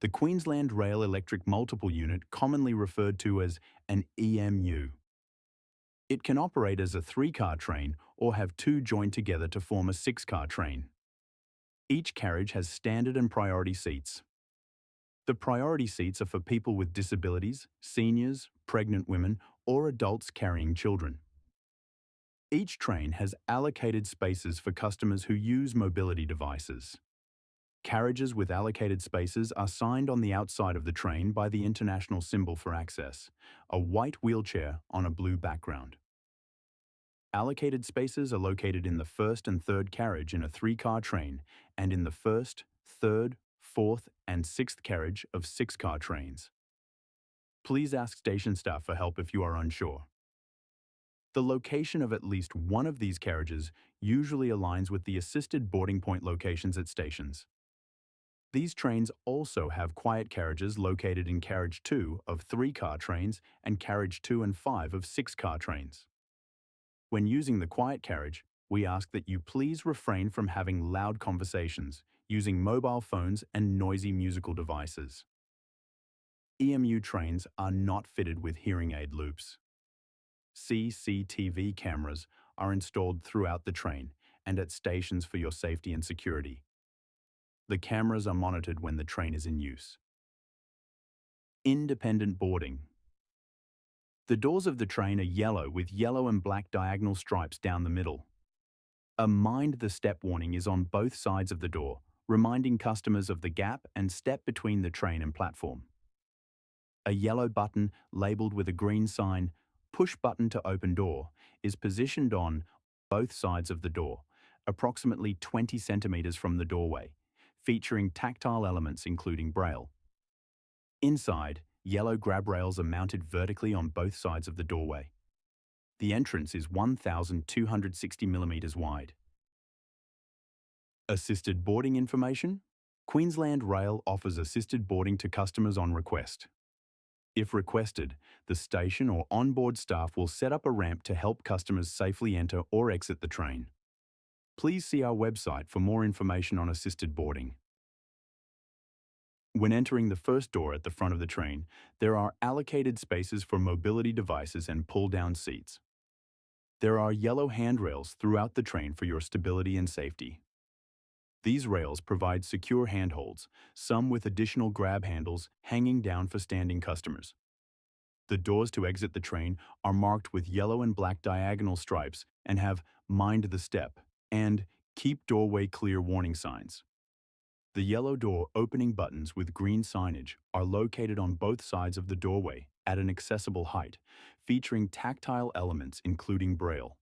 The Queensland Rail Electric Multiple Unit, commonly referred to as an EMU. It can operate as a three-car train or have two joined together to form a six-car train. Each carriage has standard and priority seats. The priority seats are for people with disabilities, seniors, pregnant women, or adults carrying children. Each train has allocated spaces for customers who use mobility devices. Carriages with allocated spaces are signed on the outside of the train by the international symbol for access, a white wheelchair on a blue background. Allocated spaces are located in the first and third carriage in a three-car train and in the first, third, fourth, and sixth carriage of six-car trains. Please ask station staff for help if you are unsure. The location of at least one of these carriages usually aligns with the assisted boarding point locations at stations. These trains also have quiet carriages located in Carriage 2 of three-car trains and Carriage 2 and 5 of six-car trains. When using the quiet carriage, we ask that you please refrain from having loud conversations, using mobile phones and noisy musical devices. EMU trains are not fitted with hearing aid loops. CCTV cameras are installed throughout the train and at stations for your safety and security. The cameras are monitored when the train is in use. Independent boarding. The doors of the train are yellow with yellow and black diagonal stripes down the middle. A mind the step warning is on both sides of the door, reminding customers of the gap and step between the train and platform. A yellow button labeled with a green sign, "Push button to open door," is positioned on both sides of the door, approximately 20 centimeters from the doorway, featuring tactile elements including braille. Inside, yellow grab rails are mounted vertically on both sides of the doorway. The entrance is 1,260 millimeters wide. Assisted boarding information. Queensland Rail offers assisted boarding to customers on request. If requested, the station or onboard staff will set up a ramp to help customers safely enter or exit the train. Please see our website for more information on assisted boarding. When entering the first door at the front of the train, there are allocated spaces for mobility devices and pull-down seats. There are yellow handrails throughout the train for your stability and safety. These rails provide secure handholds, some with additional grab handles hanging down for standing customers. The doors to exit the train are marked with yellow and black diagonal stripes and have "Mind the Step" and "Keep Doorway Clear" warning signs. The yellow door opening buttons with green signage are located on both sides of the doorway at an accessible height, featuring tactile elements including braille.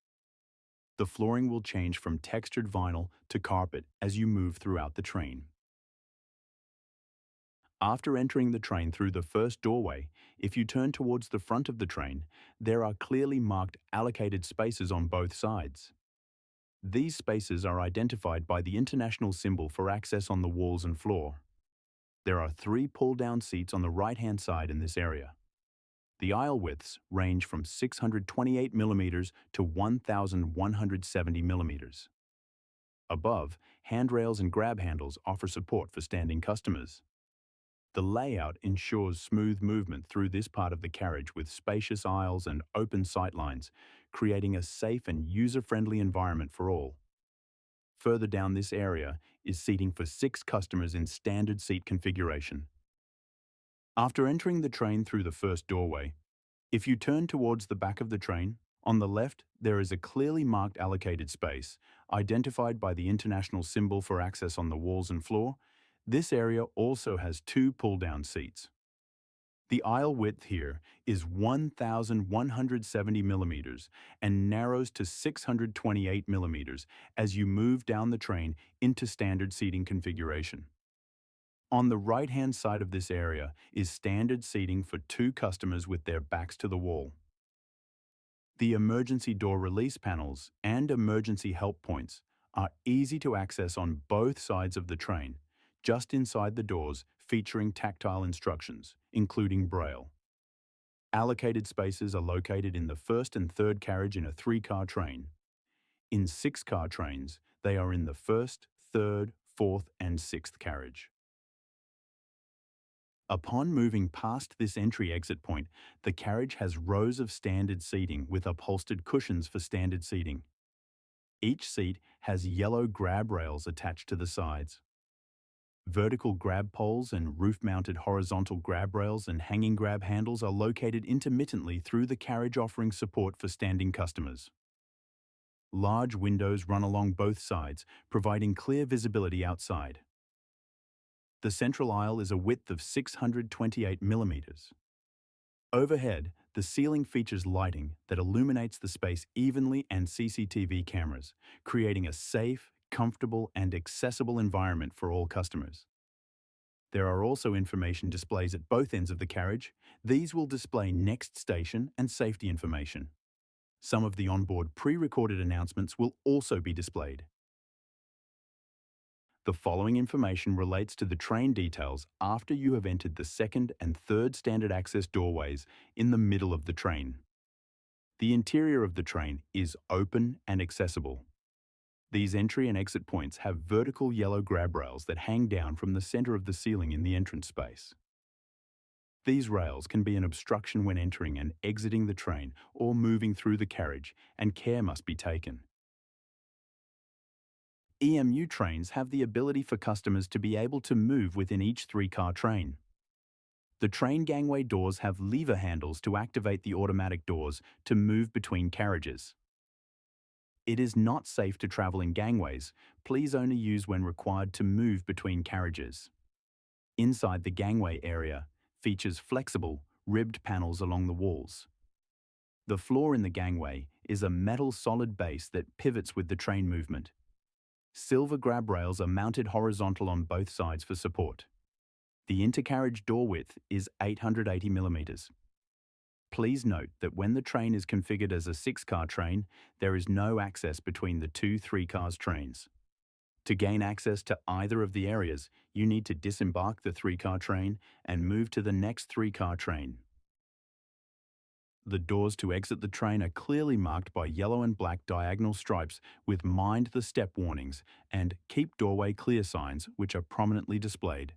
The flooring will change from textured vinyl to carpet as you move throughout the train. After entering the train through the first doorway, if you turn towards the front of the train, there are clearly marked allocated spaces on both sides. These spaces are identified by the international symbol for access on the walls and floor. There are 3 pull-down seats on the right-hand side in this area. The aisle widths range from 628 millimeters to 1,170 millimeters. Above, handrails and grab handles offer support for standing customers. The layout ensures smooth movement through this part of the carriage with spacious aisles and open sightlines, creating a safe and user-friendly environment for all. Further down this area is seating for 6 customers in standard seat configuration. After entering the train through the first doorway, if you turn towards the back of the train, on the left there is a clearly marked allocated space, identified by the international symbol for access on the walls and floor. This area also has 2 pull-down seats. The aisle width here is 1,170 millimeters and narrows to 628 millimeters as you move down the train into standard seating configuration. On the right-hand side of this area is standard seating for 2 customers with their backs to the wall. The emergency door release panels and emergency help points are easy to access on both sides of the train, just inside the doors, featuring tactile instructions, including braille. Allocated spaces are located in the first and third carriage in a 3-car train. In 6-car trains, they are in the first, third, fourth, and sixth carriage. Upon moving past this entry-exit point, the carriage has rows of standard seating with upholstered cushions for standard seating. Each seat has yellow grab rails attached to the sides. Vertical grab poles and roof-mounted horizontal grab rails and hanging grab handles are located intermittently through the carriage, offering support for standing customers. Large windows run along both sides, providing clear visibility outside. The central aisle is a width of 628 millimeters. Overhead, the ceiling features lighting that illuminates the space evenly and CCTV cameras, creating a safe, comfortable, and accessible environment for all customers. There are also information displays at both ends of the carriage. These will display next station and safety information. Some of the onboard pre-recorded announcements will also be displayed. The following information relates to the train details after you have entered the second and third standard access doorways in the middle of the train. The interior of the train is open and accessible. These entry and exit points have vertical yellow grab rails that hang down from the center of the ceiling in the entrance space. These rails can be an obstruction when entering and exiting the train or moving through the carriage, and care must be taken. EMU trains have the ability for customers to be able to move within each three-car train. The train gangway doors have lever handles to activate the automatic doors to move between carriages. It is not safe to travel in gangways. Please only use when required to move between carriages. Inside the gangway area features flexible, ribbed panels along the walls. The floor in the gangway is a metal solid base that pivots with the train movement. Silver grab rails are mounted horizontal on both sides for support. The intercarriage door width is 880 millimeters. Please note that when the train is configured as a 6-car train, there is no access between the two 3-cars trains. To gain access to either of the areas, you need to disembark the 3-car train and move to the next 3-car train. The doors to exit the train are clearly marked by yellow and black diagonal stripes with "Mind the Step" warnings and "Keep Doorway Clear" signs, which are prominently displayed.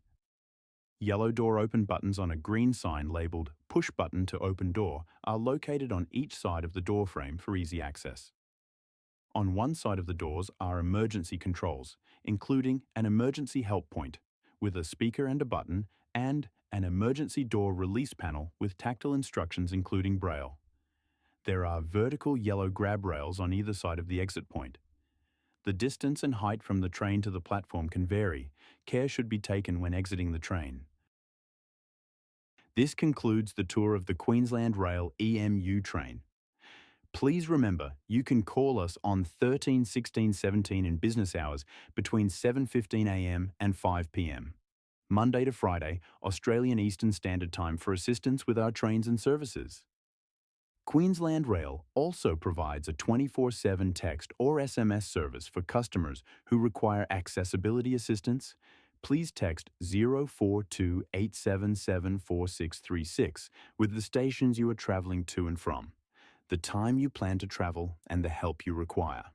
Yellow door open buttons on a green sign labeled "Push Button to Open Door" are located on each side of the door frame for easy access. On one side of the doors are emergency controls, including an emergency help point with a speaker and a button, and an emergency door release panel with tactile instructions including Braille. There are vertical yellow grab rails on either side of the exit point. The distance and height from the train to the platform can vary. Care should be taken when exiting the train. This concludes the tour of the Queensland Rail EMU train. Please remember, you can call us on 13 16 17 in business hours between 7:15 a.m. and 5 p.m. Monday to Friday, Australian Eastern Standard Time, for assistance with our trains and services. Queensland Rail also provides a 24/7 text or SMS service for customers who require accessibility assistance. Please text 042 877 4636 with the stations you are travelling to and from, the time you plan to travel, and the help you require.